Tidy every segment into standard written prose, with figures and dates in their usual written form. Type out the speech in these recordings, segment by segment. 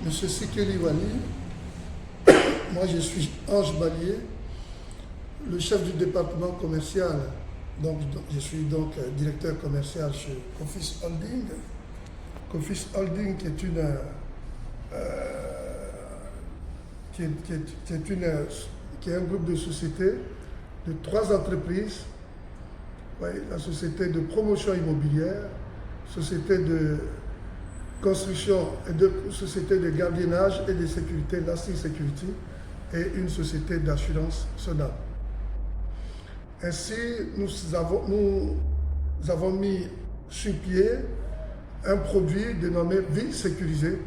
Monsieur Sikeli Wali, moi je suis Ange Balier, le chef du département commercial. Donc, je suis donc directeur commercial chez Cofis Holding. Cofis Holding qui est un groupe de sociétés, de 3 entreprises. Oui, la société de promotion immobilière, société de construction et société de gardiennage et de sécurité, Lasting Security, et une société d'assurance Sonam. Ainsi, nous avons mis sur pied un produit dénommé Vie Sécurisée.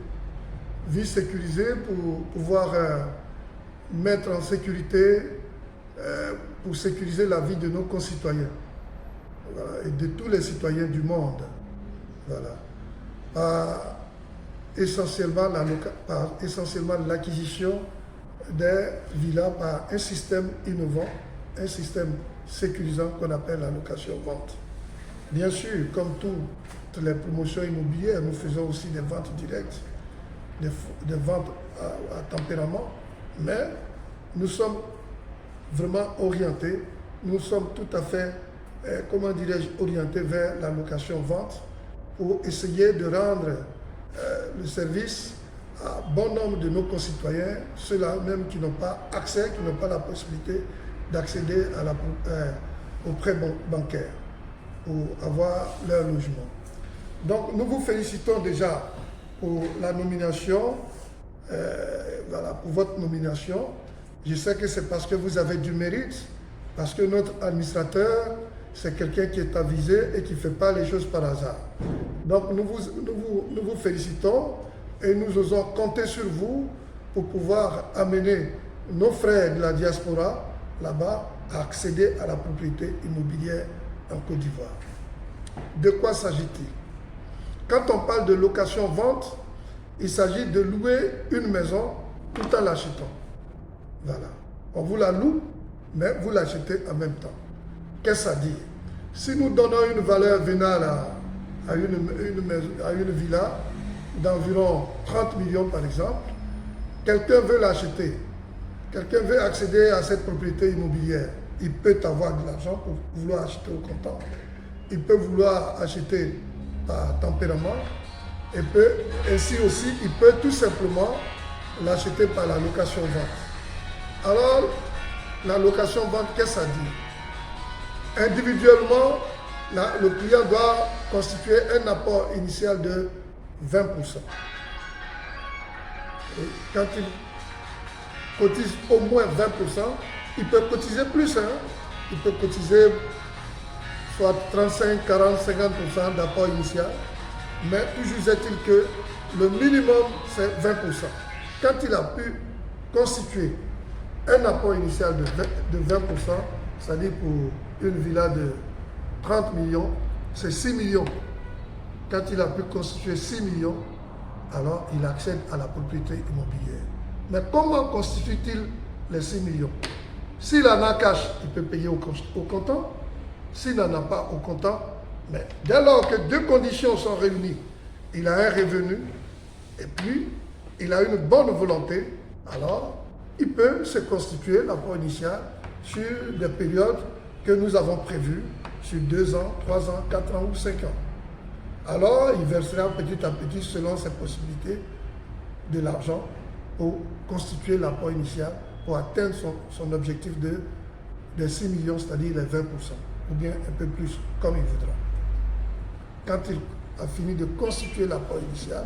Vie sécurisée pour pouvoir mettre en sécurité, pour sécuriser la vie de nos concitoyens, voilà, et de tous les citoyens du monde. Voilà. Par essentiellement l'acquisition des villas par un système innovant, un système sécurisant qu'on appelle la location-vente. Bien sûr, comme toutes les promotions immobilières, nous faisons aussi des ventes directes, des ventes à tempérament, mais nous sommes vraiment orientés, nous sommes tout à fait, comment dirais-je, orientés vers la location-vente pour essayer de rendre le service à bon nombre de nos concitoyens, ceux-là même qui n'ont pas accès, qui n'ont pas la possibilité d'accéder au prêt bancaire pour avoir leur logement. Donc nous vous félicitons déjà pour la nomination, voilà, pour votre nomination. Je sais que c'est parce que vous avez du mérite, parce que notre administrateur, c'est quelqu'un qui est avisé et qui ne fait pas les choses par hasard. Donc nous vous félicitons et nous osons compter sur vous pour pouvoir amener nos frères de la diaspora là-bas à accéder à la propriété immobilière en Côte d'Ivoire. De quoi s'agit-il? Quand on parle de location-vente, il s'agit de louer une maison tout en l'achetant. Voilà. On vous la loue, mais vous l'achetez en même temps. Qu'est-ce que ça dit? Si nous donnons une valeur vénale à une villa d'environ 30 millions par exemple, quelqu'un veut l'acheter, quelqu'un veut accéder à cette propriété immobilière, il peut avoir de l'argent pour vouloir acheter au comptant, il peut vouloir acheter par tempérament, et ainsi aussi il peut tout simplement l'acheter par la location-vente. Alors, la location-vente, qu'est-ce que ça dit? Individuellement, le client doit constituer un apport initial de 20%. Et quand il cotise au moins 20%, il peut cotiser plus. Il peut cotiser soit 35, 40, 50% d'apport initial. Mais toujours est-il que le minimum, c'est 20%. Quand il a pu constituer un apport initial de 20%, c'est-à-dire pour une villa de 30 millions, c'est 6 millions. Quand il a pu constituer 6 millions, alors il accède à la propriété immobilière. Mais comment constitue-t-il les 6 millions? S'il en a cash, il peut payer au comptant. S'il n'en a pas au comptant, mais dès lors que 2 conditions sont réunies, il a un revenu et puis il a une bonne volonté, alors il peut se constituer l'apport initial sur des périodes que nous avons prévues, sur 2 ans, 3 ans, 4 ans ou 5 ans. Alors, il versera petit à petit, selon ses possibilités, de l'argent pour constituer l'apport initial, pour atteindre son objectif de 6 millions, c'est-à-dire les 20%, ou bien un peu plus, comme il voudra. Quand il a fini de constituer l'apport initial,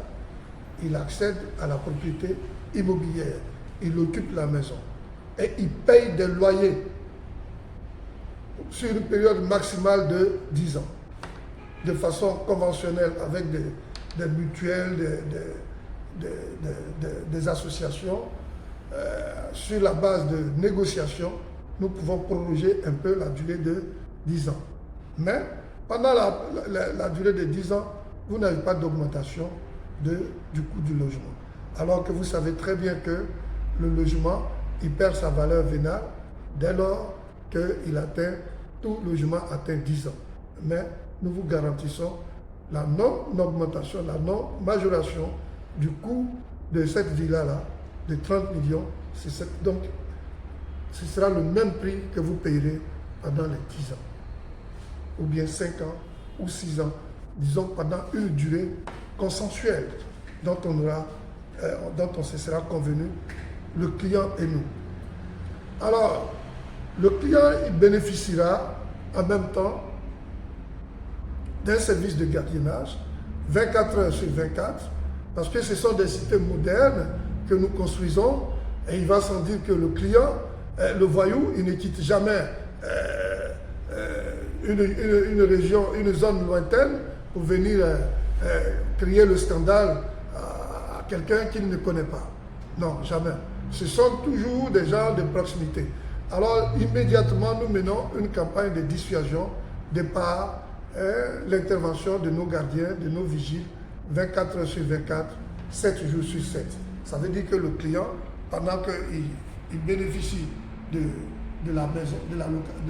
il accède à la propriété immobilière, il occupe la maison et il paye des loyers sur une période maximale de 10 ans, de façon conventionnelle avec des mutuelles, des associations, sur la base de négociations, nous pouvons prolonger un peu la durée de 10 ans. Mais pendant la durée de 10 ans, vous n'avez pas d'augmentation du coût du logement. Alors que vous savez très bien que le logement, il perd sa valeur vénale dès lors qu'il atteint, tout logement atteint 10 ans. Mais nous vous garantissons la non-augmentation, la non-majoration du coût de cette villa-là, de 30 millions, donc ce sera le même prix que vous payerez pendant les 10 ans, ou bien 5 ans, ou 6 ans, disons pendant une durée consensuelle dont on se sera convenu, le client et nous. Alors, le client il bénéficiera en même temps d'un service de gardiennage 24 heures sur 24, parce que ce sont des systèmes modernes que nous construisons, et il va sans dire que le client, le voyou, il ne quitte jamais une région, une zone lointaine pour venir créer le scandale à quelqu'un qu'il ne connaît pas. Non, jamais. Ce sont toujours des gens de proximité. Alors, immédiatement, nous menons une campagne de dissuasion de par l'intervention de nos gardiens, de nos vigiles, 24 heures sur 24, 7 jours sur 7. Ça veut dire que le client, pendant qu'il bénéficie de la maison, de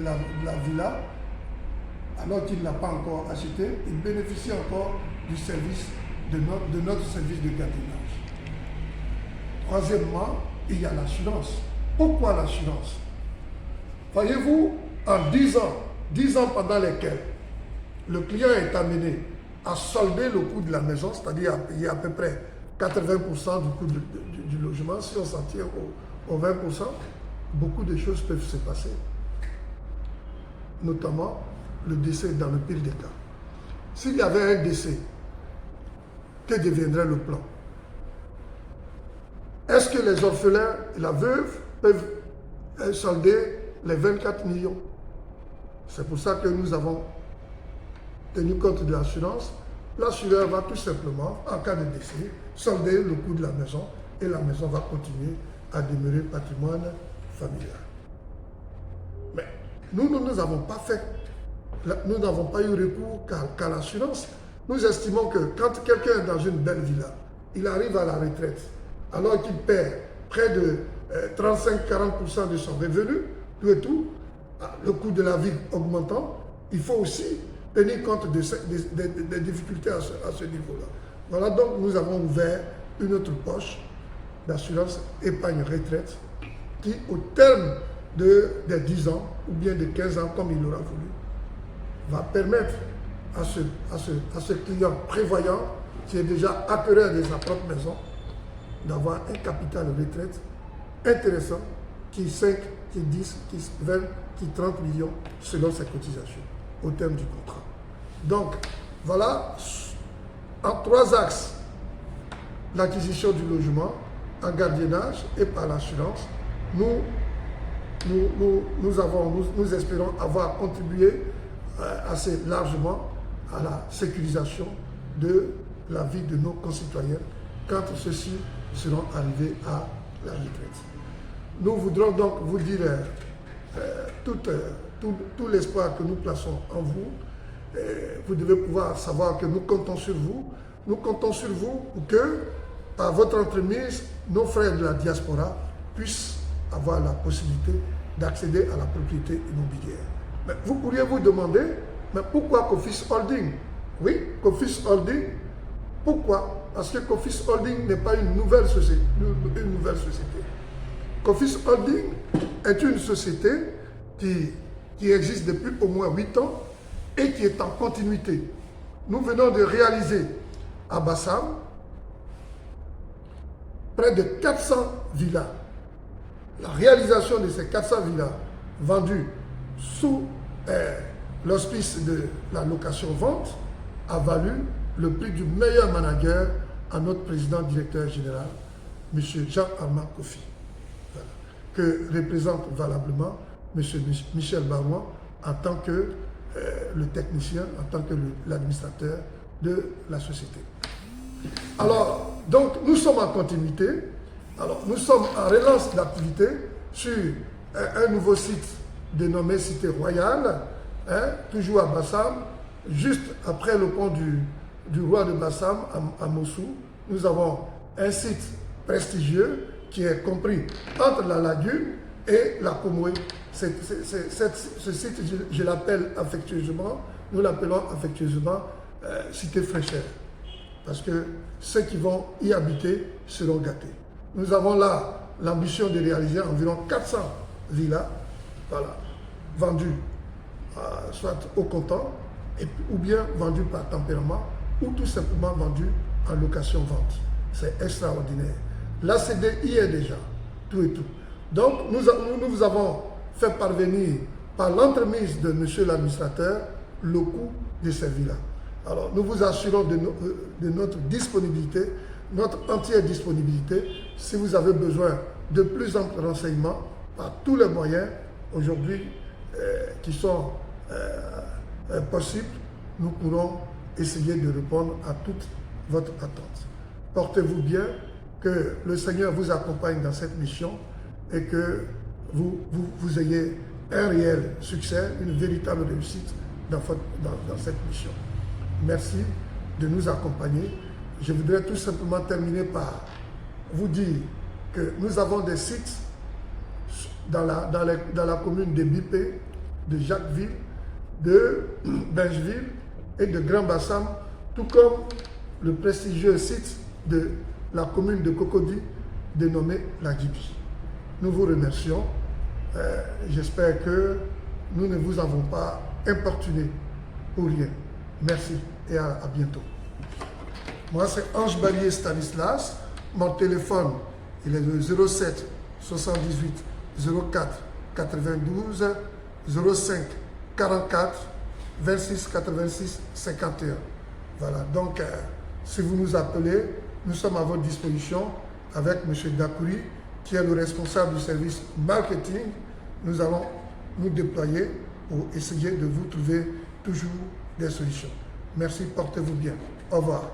la villa, alors qu'il n'a pas encore acheté, il bénéficie encore du service, de notre service de gardiennage. Troisièmement, il y a l'assurance. Pourquoi l'assurance? Voyez-vous, en 10 ans pendant lesquels le client est amené à solder le coût de la maison, c'est-à-dire à payer à peu près 80% du coût du logement, si on s'en tient au 20%, beaucoup de choses peuvent se passer. Notamment le décès dans le pire des cas. S'il y avait un décès, que deviendrait le plan? Est-ce que les orphelins et la veuve peuvent solder les 24 millions? C'est pour ça que nous avons tenu compte de l'assurance. L'assureur va tout simplement, en cas de décès, solder le coût de la maison et la maison va continuer à demeurer patrimoine familial. Mais nous n'avons pas fait, nous n'avons pas eu recours qu'à l'assurance. Nous estimons que quand quelqu'un est dans une belle villa, il arrive à la retraite, alors qu'il perd près de 35-40% de son revenu, tout et tout, le coût de la vie augmentant, il faut aussi tenir compte des difficultés à ce niveau-là. Voilà, donc nous avons ouvert une autre poche d'assurance épargne retraite qui, au terme des 10 ans ou bien de 15 ans, comme il l'aura voulu, va permettre à ce client prévoyant qui est déjà acquéreur de sa propre maison d'avoir un capital de retraite intéressant qui est 5, qui est 10, qui est 20, qui est 30 millions selon ses cotisations au terme du contrat. Donc, voilà, en 3 axes, l'acquisition du logement, en gardiennage et par l'assurance, nous espérons avoir contribué assez largement à la sécurisation de la vie de nos concitoyens quand ceux-ci seront arrivés à la retraite. Nous voudrons donc vous dire tout l'espoir que nous plaçons en vous. Vous devez pouvoir savoir que nous comptons sur vous. Nous comptons sur vous pour que, par votre entremise, nos frères de la diaspora puissent avoir la possibilité d'accéder à la propriété immobilière. Mais vous pourriez vous demander, mais pourquoi Cofis Holding? Oui, Cofis Holding. Pourquoi? Parce que Cofis Holding n'est pas une nouvelle société. Cofis Holding est une société qui existe depuis au moins 8 ans et qui est en continuité. Nous venons de réaliser à Bassam près de 400 villas. La réalisation de ces 400 villas vendues sous l'auspice de la location-vente a valu le prix du meilleur manager à notre président directeur général, M. Jean-Armand Kofi, voilà, que représente valablement M. Michel Barouin en tant que le technicien, en tant que l'administrateur de la société. Alors, donc, nous sommes en continuité. Alors, nous sommes en relance d'activité sur un nouveau site dénommé Cité Royale, toujours à Bassam, juste après le pont du roi de Bassam à Mossou. Nous avons un site prestigieux qui est compris entre la lagune et la Komoué. Ce site, je l'appelle affectueusement, nous l'appelons affectueusement Cité Fraîcheur. Parce que ceux qui vont y habiter seront gâtés. Nous avons là l'ambition de réaliser environ 400 villas, voilà, vendues soit au comptant, ou bien vendues par tempérament, ou tout simplement vendues en location-vente. C'est extraordinaire. L'ACD y est déjà, tout et tout. Donc, nous vous avons fait parvenir, par l'entremise de monsieur l'administrateur, le coût de ces villas. Alors, nous vous assurons de notre disponibilité, notre entière disponibilité. Si vous avez besoin de plus amples renseignements, par tous les moyens, aujourd'hui, qui sont possibles, nous pourrons essayer de répondre à toute votre attente. Portez-vous bien, que le Seigneur vous accompagne dans cette mission et que vous ayez un réel succès, une véritable réussite dans cette mission. Merci de nous accompagner. Je voudrais tout simplement terminer par vous dire que nous avons des sites dans la commune de Bipé, de Jacquesville, de Bengeville et de Grand Bassam, tout comme le prestigieux site de la commune de Cocody, dénommé la Djibi. Nous vous remercions. J'espère que nous ne vous avons pas importuné pour rien. Merci et à bientôt. Moi, c'est Ange Barrier Stanislas. Mon téléphone, il est le 07 78 04 92 05 44 26 86 51. Voilà, donc si vous nous appelez, nous sommes à votre disposition avec M. Dakouri, qui est le responsable du service marketing. Nous allons nous déployer pour essayer de vous trouver toujours des solutions. Merci, portez-vous bien. Au revoir.